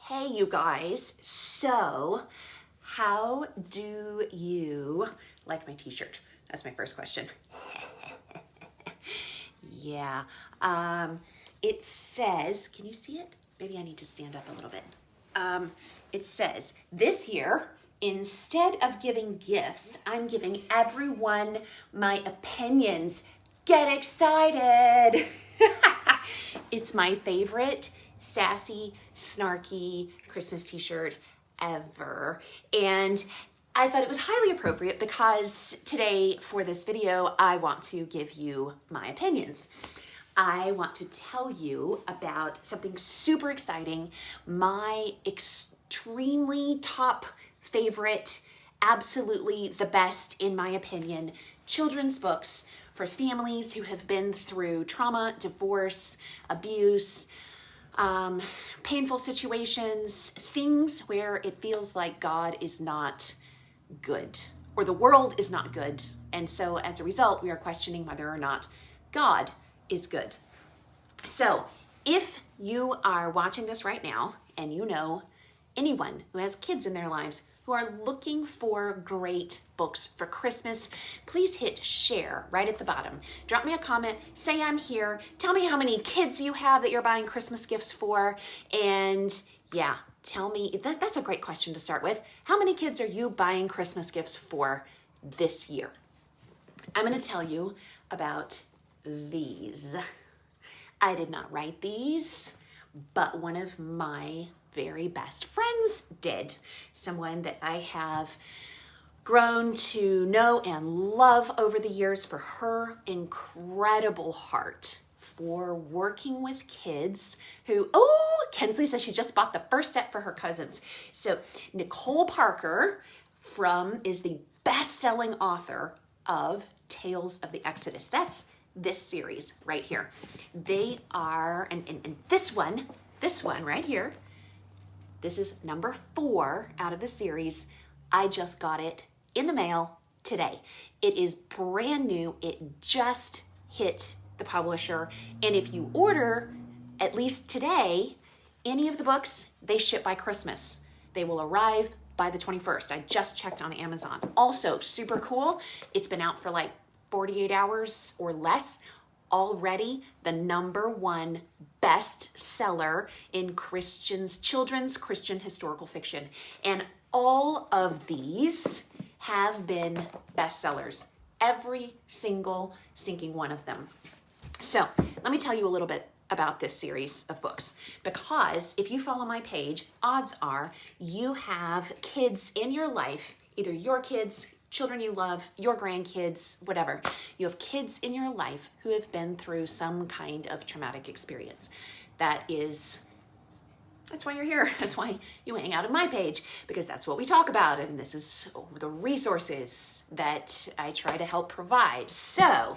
Hey, you guys. So, how do you like my t-shirt? That's my first question. Yeah. It says, can you see it? Maybe I need to stand up a little bit. It says, this year, instead of giving gifts, I'm giving everyone my opinions. Get excited. It's my favorite sassy, snarky Christmas t-shirt ever. And I thought it was highly appropriate because today for this video, I want to give you my opinions. I want to tell you about something super exciting, my extremely top favorite, absolutely the best in my opinion, children's books for families who have been through trauma, divorce, abuse, painful situations, things where it feels like God is not good or the world is not good. And so as a result, we are questioning whether or not God is good. So if you are watching this right now and you know anyone who has kids in their lives who are looking for great books for Christmas, please hit share right at the bottom. Drop me a comment, say I'm here, tell me how many kids you have that you're buying Christmas gifts for, and yeah, tell me, that's a great question to start with. How many kids are you buying Christmas gifts for this year? I'm gonna tell you about these. I did not write these, but one of my very best friends did. Someone that I have grown to know and love over the years for her incredible heart for working with kids who, Kensley says she just bought the first set for her cousins. So Nicole Parker is the best-selling author of Tales of the Exodus. That's this series right here. They are, and this one right here, this is number 4 out of the series. I just got it in the mail today. It is brand new. It just hit the publisher. And if you order, at least today, any of the books, they ship by Christmas. They will arrive by the 21st. I just checked on Amazon. Also, super cool. It's been out for like 48 hours or less. Already the #1 bestseller in children's Christian historical fiction. And all of these have been bestsellers. Every single stinking one of them. So let me tell you a little bit about this series of books, because if you follow my page, odds are you have kids in your life, either your kids, children you love, your grandkids, whatever. You have kids in your life who have been through some kind of traumatic experience. That's why you're here. That's why you hang out on my page, because that's what we talk about. And this is the resources that I try to help provide. So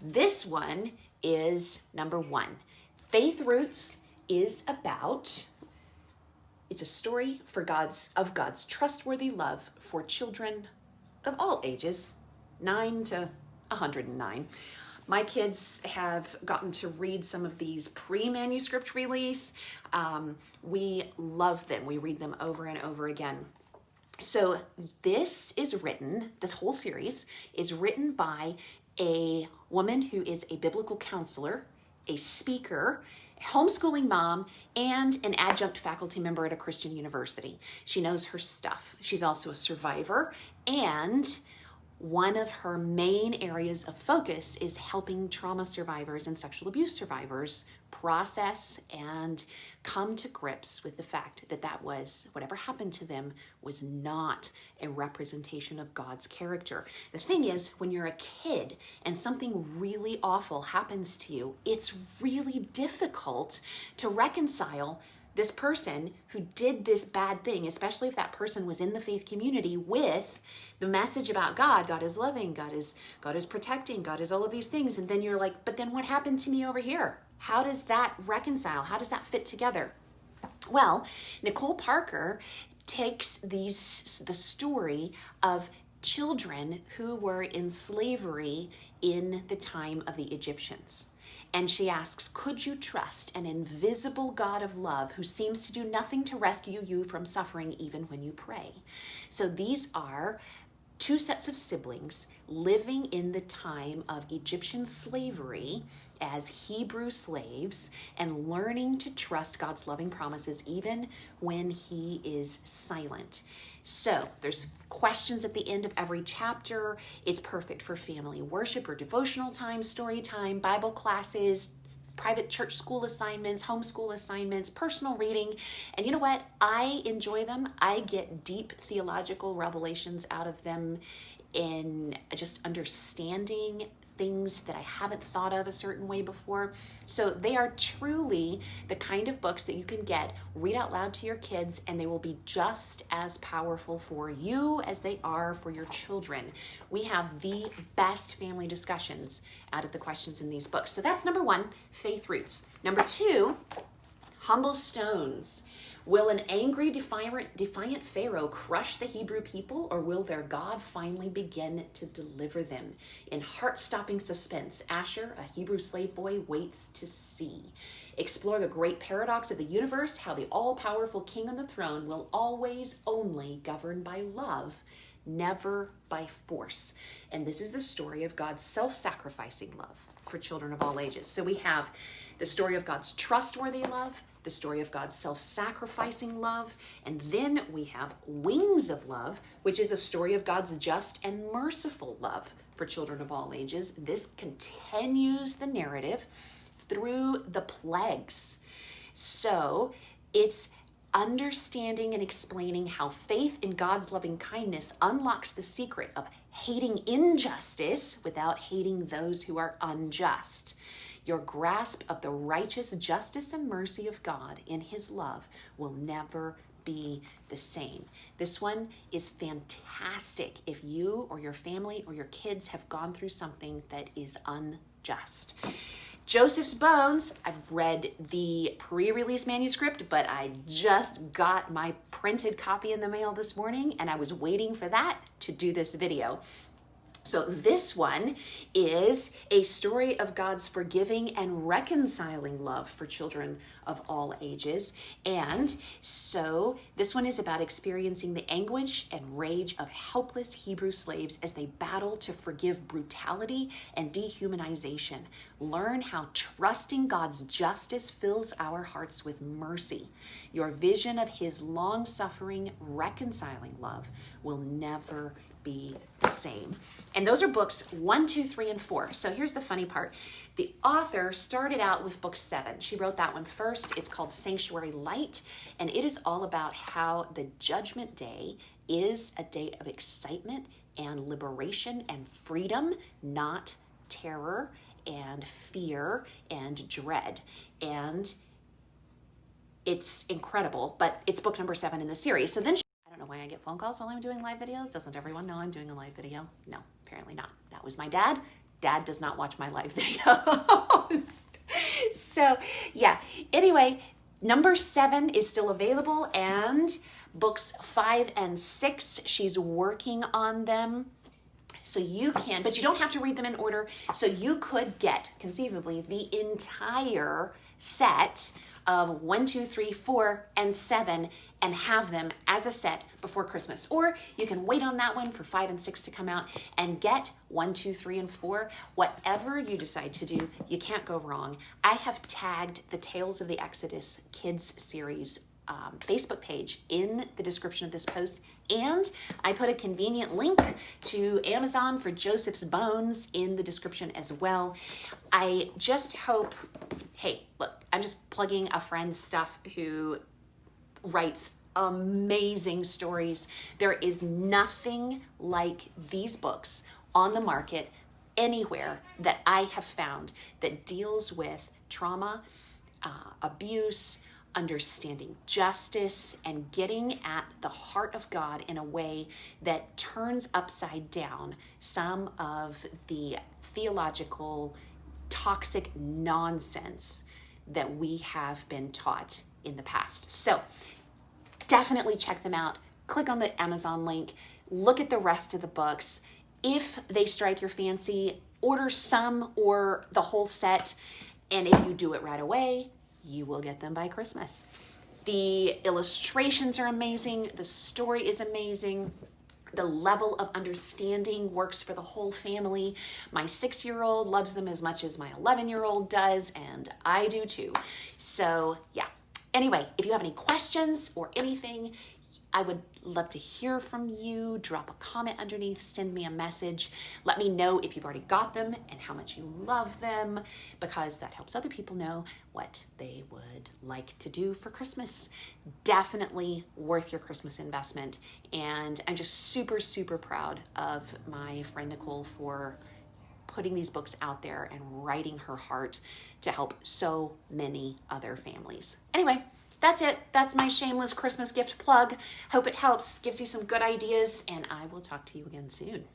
this one is #1. Faith Roots is it's a story of God's trustworthy love for children of all ages, 9 to 109. My kids have gotten to read some of these pre-manuscript release. We love them. We read them over and over again. So this whole series is written by a woman who is a biblical counselor, a speaker, a homeschooling mom, and an adjunct faculty member at a Christian university. She knows her stuff. She's also a survivor, and one of her main areas of focus is helping trauma survivors and sexual abuse survivors process and come to grips with the fact that whatever happened to them was not a representation of God's character. The thing is, when you're a kid and something really awful happens to you, it's really difficult to reconcile this person who did this bad thing, especially if that person was in the faith community, with the message about God. God is loving, God is protecting, God is all of these things. And then you're like, but then what happened to me over here? How does that reconcile? How does that fit together? Well, Nicole Parker takes the story of children who were in slavery in the time of the Egyptians. And she asks, could you trust an invisible God of love who seems to do nothing to rescue you from suffering even when you pray? So these are two sets of siblings living in the time of Egyptian slavery as Hebrew slaves and learning to trust God's loving promises even when he is silent. So there's questions at the end of every chapter. It's perfect for family worship or devotional time, story time, Bible classes, private church school assignments, homeschool assignments, personal reading. And you know what? I enjoy them. I get deep theological revelations out of them in just understanding things that I haven't thought of a certain way before. So they are truly the kind of books that you can get, read out loud to your kids, and they will be just as powerful for you as they are for your children. We have the best family discussions out of the questions in these books. So that's number one, faith roots. Number two, humble stones. Will an angry, defiant Pharaoh crush the Hebrew people, or will their God finally begin to deliver them? In heart-stopping suspense, Asher, a Hebrew slave boy, waits to see. Explore the great paradox of the universe, how the all-powerful king on the throne will always only govern by love, never by force. And this is the story of God's self-sacrificing love for children of all ages. So we have the story of God's trustworthy love, the story of God's self-sacrificing love, and then we have Wings of Love, which is a story of God's just and merciful love for children of all ages. This continues the narrative through the plagues. So it's understanding and explaining how faith in God's loving kindness unlocks the secret of hating injustice without hating those who are unjust. Your grasp of the righteous justice and mercy of God in his love will never be the same. This one is fantastic if you or your family or your kids have gone through something that is unjust. Joseph's Bones, I've read the pre-release manuscript, but I just got my printed copy in the mail this morning, and I was waiting for that to do this video. So this one is a story of God's forgiving and reconciling love for children of all ages. And so this one is about experiencing the anguish and rage of helpless Hebrew slaves as they battle to forgive brutality and dehumanization. Learn how trusting God's justice fills our hearts with mercy. Your vision of his long-suffering, reconciling love will never be the same. And those are books 1, 2, 3, and 4. So here's the funny part. The author started out with book 7. She wrote that one first. It's called Sanctuary Light, and it is all about how the Judgment Day is a day of excitement and liberation and freedom, not terror and fear and dread. And it's incredible, but it's book number 7 in the series. So then I don't know why I get phone calls while I'm doing live videos. Doesn't everyone know I'm doing a live video? No, apparently not. That was my dad. Dad does not watch my live videos. So yeah, anyway, number 7 is still available, and books 5 and 6, she's working on them. So you can, but you don't have to read them in order. So you could get, conceivably, the entire set of 1, 2, 3, 4, and 7 and have them as a set before Christmas. Or you can wait on that one for 5 and 6 to come out and get 1, 2, 3, and 4. Whatever you decide to do, you can't go wrong. I have tagged the Tales of the Exodus Kids series Facebook page in the description of this post, and I put a convenient link to Amazon for Joseph's Bones in the description as well. I just hope, hey, look, I'm just plugging a friend's stuff who writes amazing stories. There is nothing like these books on the market anywhere that I have found that deals with trauma, abuse, understanding justice, and getting at the heart of God in a way that turns upside down some of the theological toxic nonsense that we have been taught in the past. So definitely check them out. Click on the Amazon link. Look at the rest of the books. If they strike your fancy, order some or the whole set. And if you do it right away, you will get them by Christmas. The illustrations are amazing. The story is amazing. The level of understanding works for the whole family. My 6-year-old loves them as much as my 11-year-old does, and I do too. So yeah. Anyway, if you have any questions or anything, I would love to hear from you. Drop a comment underneath, send me a message. Let me know if you've already got them and how much you love them, because that helps other people know what they would like to do for Christmas. Definitely worth your Christmas investment. And I'm just super, super proud of my friend Nicole for putting these books out there and writing her heart to help so many other families. Anyway, that's it. That's my shameless Christmas gift plug. Hope it helps, gives you some good ideas, and I will talk to you again soon.